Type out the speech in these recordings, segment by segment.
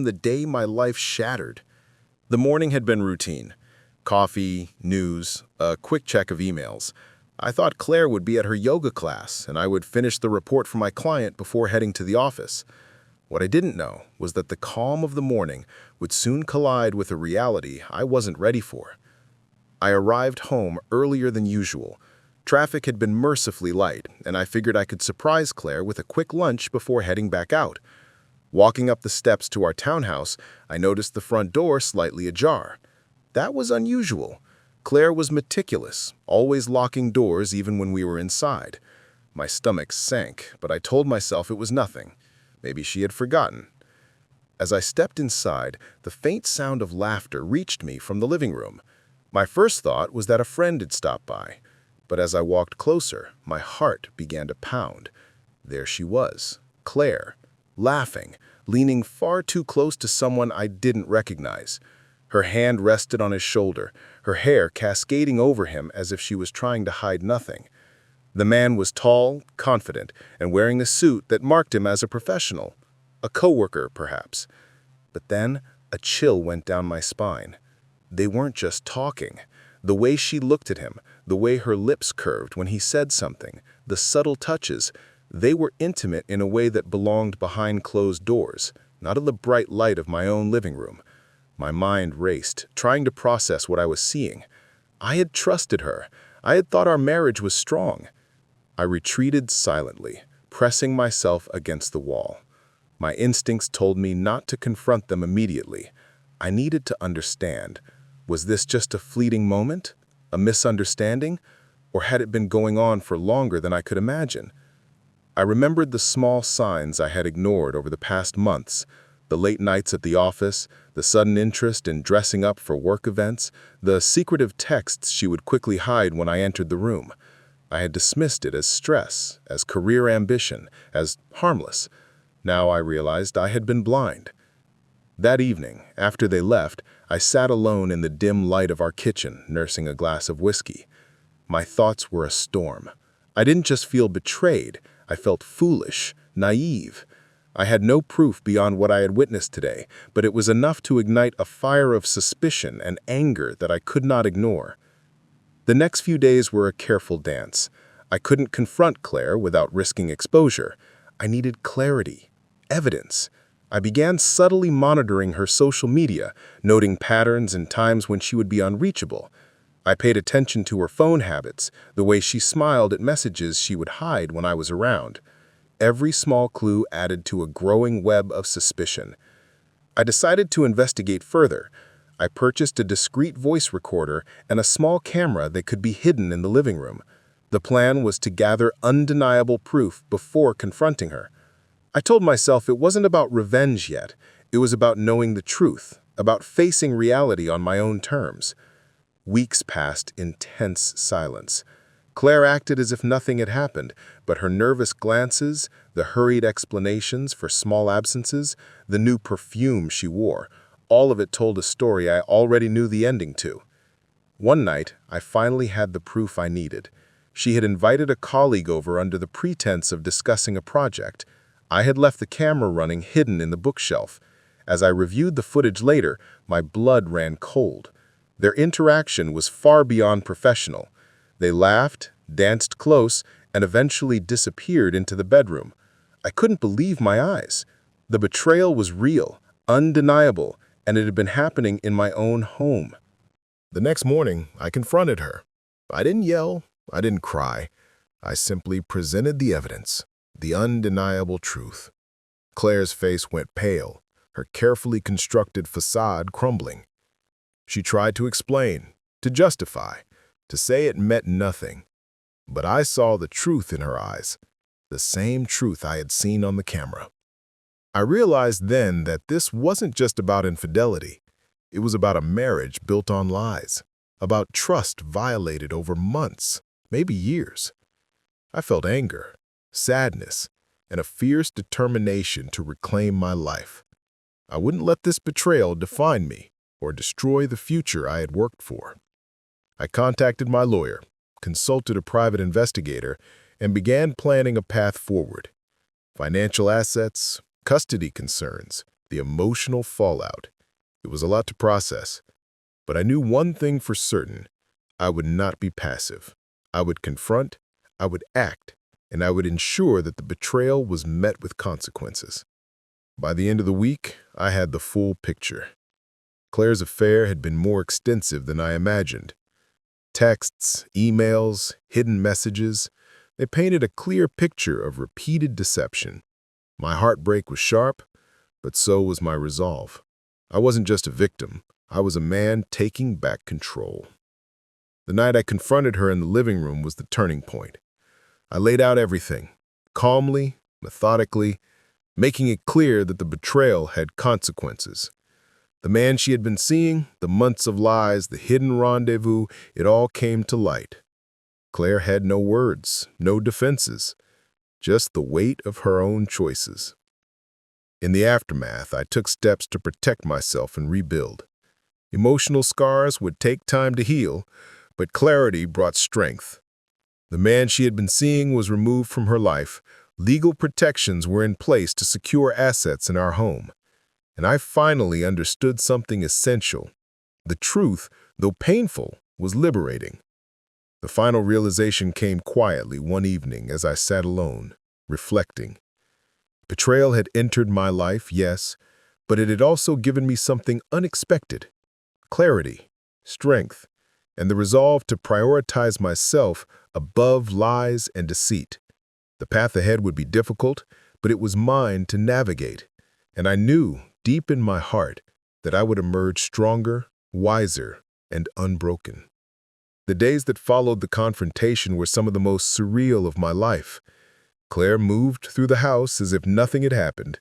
The day my life shattered. The morning had been routine. Coffee, news, a quick check of emails. I thought Claire would be at her yoga class and I would finish the report for my client before heading to the office. What I didn't know was that the calm of the morning would soon collide with a reality I wasn't ready for. I arrived home earlier than usual. Traffic had been mercifully light, and I figured I could surprise Claire with a quick lunch before heading back out. Walking up the steps to our townhouse, I noticed the front door slightly ajar. That was unusual. Claire was meticulous, always locking doors even when we were inside. My stomach sank, but I told myself it was nothing. Maybe she had forgotten. As I stepped inside, the faint sound of laughter reached me from the living room. My first thought was that a friend had stopped by. But as I walked closer, my heart began to pound. There she was, Claire, laughing, leaning far too close to someone I didn't recognize. Her hand rested on his shoulder, her hair cascading over him as if she was trying to hide nothing. The man was tall, confident, and wearing a suit that marked him as a professional. A coworker, perhaps. But then, a chill went down my spine. They weren't just talking. The way she looked at him, the way her lips curved when he said something, the subtle touches, they were intimate in a way that belonged behind closed doors, not in the bright light of my own living room. My mind raced, trying to process what I was seeing. I had trusted her. I had thought our marriage was strong. I retreated silently, pressing myself against the wall. My instincts told me not to confront them immediately. I needed to understand. Was this just a fleeting moment? A misunderstanding? Or had it been going on for longer than I could imagine? I remembered the small signs I had ignored over the past months, the late nights at the office, the sudden interest in dressing up for work events, the secretive texts she would quickly hide when I entered the room. I had dismissed it as stress, as career ambition, as harmless. Now I realized I had been blind. That evening, after they left, I sat alone in the dim light of our kitchen, nursing a glass of whiskey. My thoughts were a storm. I didn't just feel betrayed, I felt foolish, naive. I had no proof beyond what I had witnessed today, but it was enough to ignite a fire of suspicion and anger that I could not ignore. The next few days were a careful dance. I couldn't confront Claire without risking exposure. I needed clarity, evidence. I began subtly monitoring her social media, noting patterns and times when she would be unreachable. I paid attention to her phone habits, the way she smiled at messages she would hide when I was around. Every small clue added to a growing web of suspicion. I decided to investigate further. I purchased a discreet voice recorder and a small camera that could be hidden in the living room. The plan was to gather undeniable proof before confronting her. I told myself it wasn't about revenge yet. It was about knowing the truth, about facing reality on my own terms. Weeks passed in tense silence. Claire acted as if nothing had happened, but her nervous glances, the hurried explanations for small absences, the new perfume she wore, all of it told a story I already knew the ending to. One night, I finally had the proof I needed. She had invited a colleague over under the pretense of discussing a project. I had left the camera running hidden in the bookshelf. As I reviewed the footage later, my blood ran cold. Their interaction was far beyond professional. They laughed, danced close, and eventually disappeared into the bedroom. I couldn't believe my eyes. The betrayal was real, undeniable, and it had been happening in my own home. The next morning, I confronted her. I didn't yell, I didn't cry. I simply presented the evidence, the undeniable truth. Claire's face went pale, her carefully constructed facade crumbling. She tried to explain, to justify, to say it meant nothing. But I saw the truth in her eyes, the same truth I had seen on the camera. I realized then that this wasn't just about infidelity. It was about a marriage built on lies, about trust violated over months, maybe years. I felt anger, sadness, and a fierce determination to reclaim my life. I wouldn't let this betrayal define me or destroy the future I had worked for. I contacted my lawyer, consulted a private investigator, and began planning a path forward. Financial assets, custody concerns, the emotional fallout. It was a lot to process, but I knew one thing for certain. I would not be passive. I would confront, I would act, and I would ensure that the betrayal was met with consequences. By the end of the week, I had the full picture. Claire's affair had been more extensive than I imagined. Texts, emails, hidden messages, they painted a clear picture of repeated deception. My heartbreak was sharp, but so was my resolve. I wasn't just a victim. I was a man taking back control. The night I confronted her in the living room was the turning point. I laid out everything, calmly, methodically, making it clear that the betrayal had consequences. The man she had been seeing, the months of lies, the hidden rendezvous, it all came to light. Claire had no words, no defenses, just the weight of her own choices. In the aftermath, I took steps to protect myself and rebuild. Emotional scars would take time to heal, but clarity brought strength. The man she had been seeing was removed from her life. Legal protections were in place to secure assets in our home. And I finally understood something essential. The truth, though painful, was liberating. The final realization came quietly one evening as I sat alone, reflecting. Betrayal had entered my life, yes, but it had also given me something unexpected. Clarity, strength, and the resolve to prioritize myself above lies and deceit. The path ahead would be difficult, but it was mine to navigate, and I knew, deep in my heart, that I would emerge stronger, wiser, and unbroken. The days that followed the confrontation were some of the most surreal of my life. Claire moved through the house as if nothing had happened,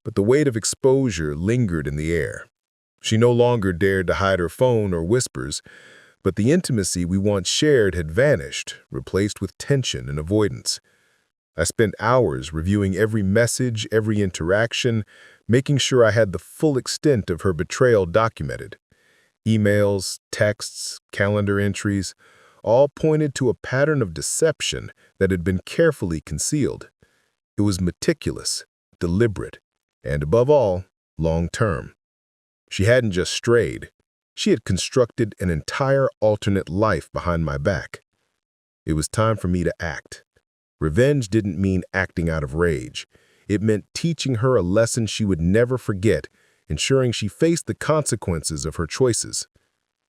but the weight of exposure lingered in the air. She no longer dared to hide her phone or whispers, but the intimacy we once shared had vanished, replaced with tension and avoidance. I spent hours reviewing every message, every interaction, making sure I had the full extent of her betrayal documented. Emails, texts, calendar entries, all pointed to a pattern of deception that had been carefully concealed. It was meticulous, deliberate, and above all, long-term. She hadn't just strayed. She had constructed an entire alternate life behind my back. It was time for me to act. Revenge didn't mean acting out of rage. It meant teaching her a lesson she would never forget, ensuring she faced the consequences of her choices.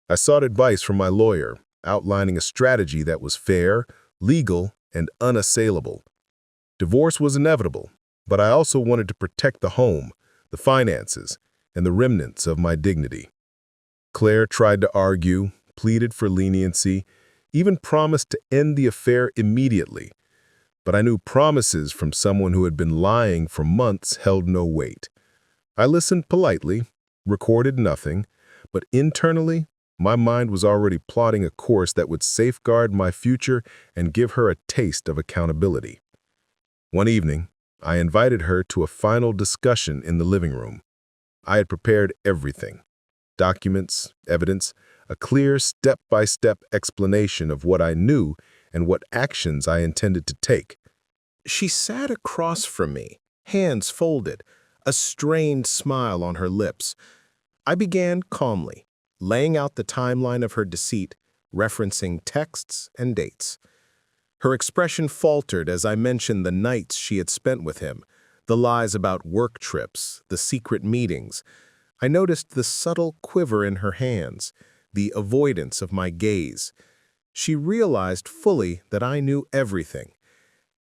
I sought advice from my lawyer, outlining a strategy that was fair, legal, and unassailable. Divorce was inevitable, but I also wanted to protect the home, the finances, and the remnants of my dignity. Claire tried to argue, pleaded for leniency, even promised to end the affair immediately. But I knew promises from someone who had been lying for months held no weight. I listened politely, recorded nothing, but internally, my mind was already plotting a course that would safeguard my future and give her a taste of accountability. One evening, I invited her to a final discussion in the living room. I had prepared everything: documents, evidence, a clear step-by-step explanation of what I knew and what actions I intended to take. She sat across from me, hands folded, a strained smile on her lips. I began calmly, laying out the timeline of her deceit, referencing texts and dates. Her expression faltered as I mentioned the nights she had spent with him, the lies about work trips, the secret meetings. I noticed the subtle quiver in her hands, the avoidance of my gaze. She realized fully that I knew everything,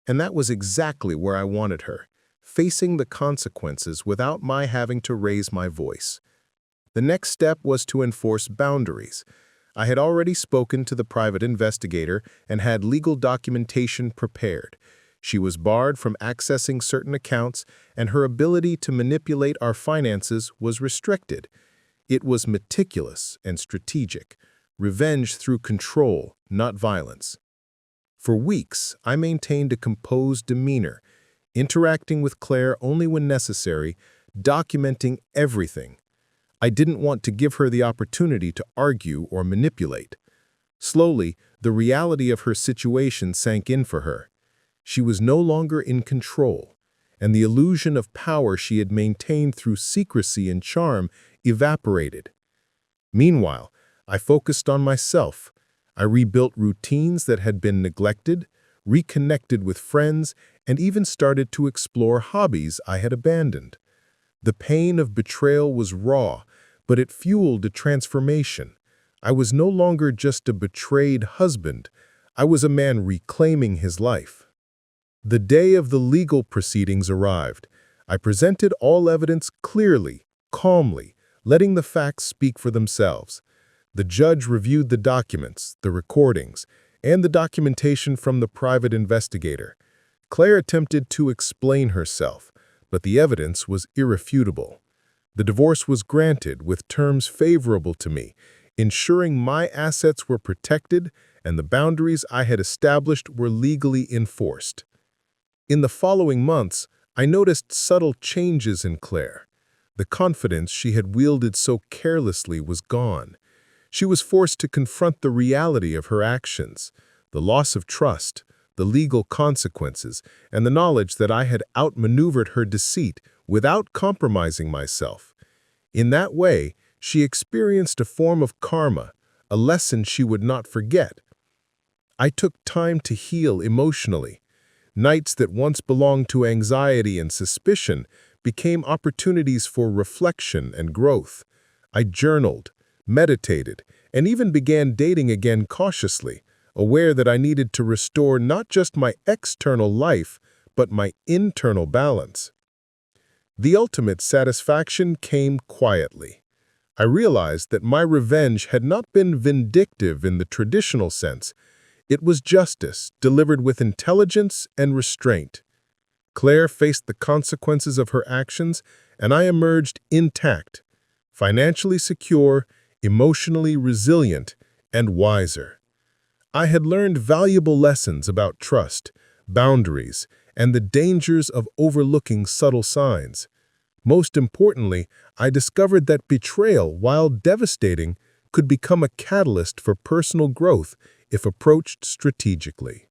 and that was exactly where I wanted her, facing the consequences without my having to raise my voice. The next step was to enforce boundaries. I had already spoken to the private investigator and had legal documentation prepared. She was barred from accessing certain accounts, and her ability to manipulate our finances was restricted. It was meticulous and strategic, revenge through control, not violence. For weeks, I maintained a composed demeanor, interacting with Claire only when necessary, documenting everything. I didn't want to give her the opportunity to argue or manipulate. Slowly, the reality of her situation sank in for her. She was no longer in control, and the illusion of power she had maintained through secrecy and charm evaporated. Meanwhile, I focused on myself. I rebuilt routines that had been neglected, reconnected with friends, and even started to explore hobbies I had abandoned. The pain of betrayal was raw, but it fueled a transformation. I was no longer just a betrayed husband. I was a man reclaiming his life. The day of the legal proceedings arrived. I presented all evidence clearly, calmly, letting the facts speak for themselves. The judge reviewed the documents, the recordings, and the documentation from the private investigator. Claire attempted to explain herself, but the evidence was irrefutable. The divorce was granted with terms favorable to me, ensuring my assets were protected and the boundaries I had established were legally enforced. In the following months, I noticed subtle changes in Claire. The confidence she had wielded so carelessly was gone. She was forced to confront the reality of her actions, the loss of trust, the legal consequences, and the knowledge that I had outmaneuvered her deceit without compromising myself. In that way, she experienced a form of karma, a lesson she would not forget. I took time to heal emotionally. Nights that once belonged to anxiety and suspicion became opportunities for reflection and growth. I journaled, meditated, and even began dating again cautiously, aware that I needed to restore not just my external life, but my internal balance. The ultimate satisfaction came quietly. I realized that my revenge had not been vindictive in the traditional sense. It was justice, delivered with intelligence and restraint. Claire faced the consequences of her actions, and I emerged intact, financially secure, emotionally resilient, and wiser. I had learned valuable lessons about trust, boundaries, and the dangers of overlooking subtle signs. Most importantly, I discovered that betrayal, while devastating, could become a catalyst for personal growth if approached strategically.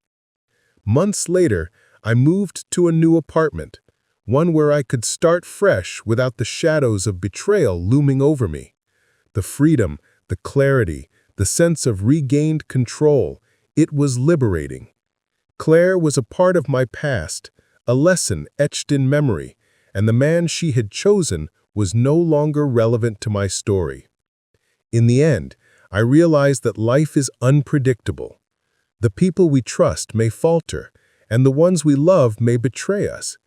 Months later, I moved to a new apartment, one where I could start fresh without the shadows of betrayal looming over me. The freedom, the clarity, the sense of regained control, it was liberating. Claire was a part of my past, a lesson etched in memory, and the man she had chosen was no longer relevant to my story. In the end, I realized that life is unpredictable. The people we trust may falter, and the ones we love may betray us.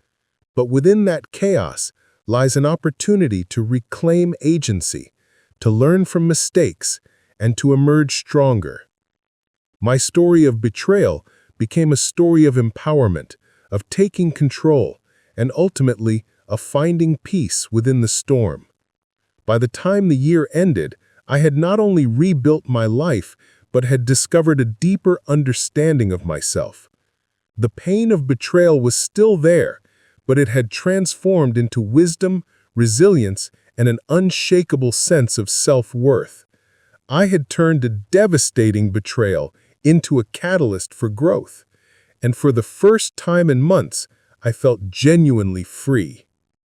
But within that chaos lies an opportunity to reclaim agency, to learn from mistakes, and to emerge stronger. My story of betrayal became a story of empowerment, of taking control, and ultimately of finding peace within the storm. By the time the year ended, I had not only rebuilt my life, but had discovered a deeper understanding of myself. The pain of betrayal was still there, but it had transformed into wisdom, resilience, and an unshakable sense of self-worth. I had turned a devastating betrayal into a catalyst for growth, and for the first time in months, I felt genuinely free.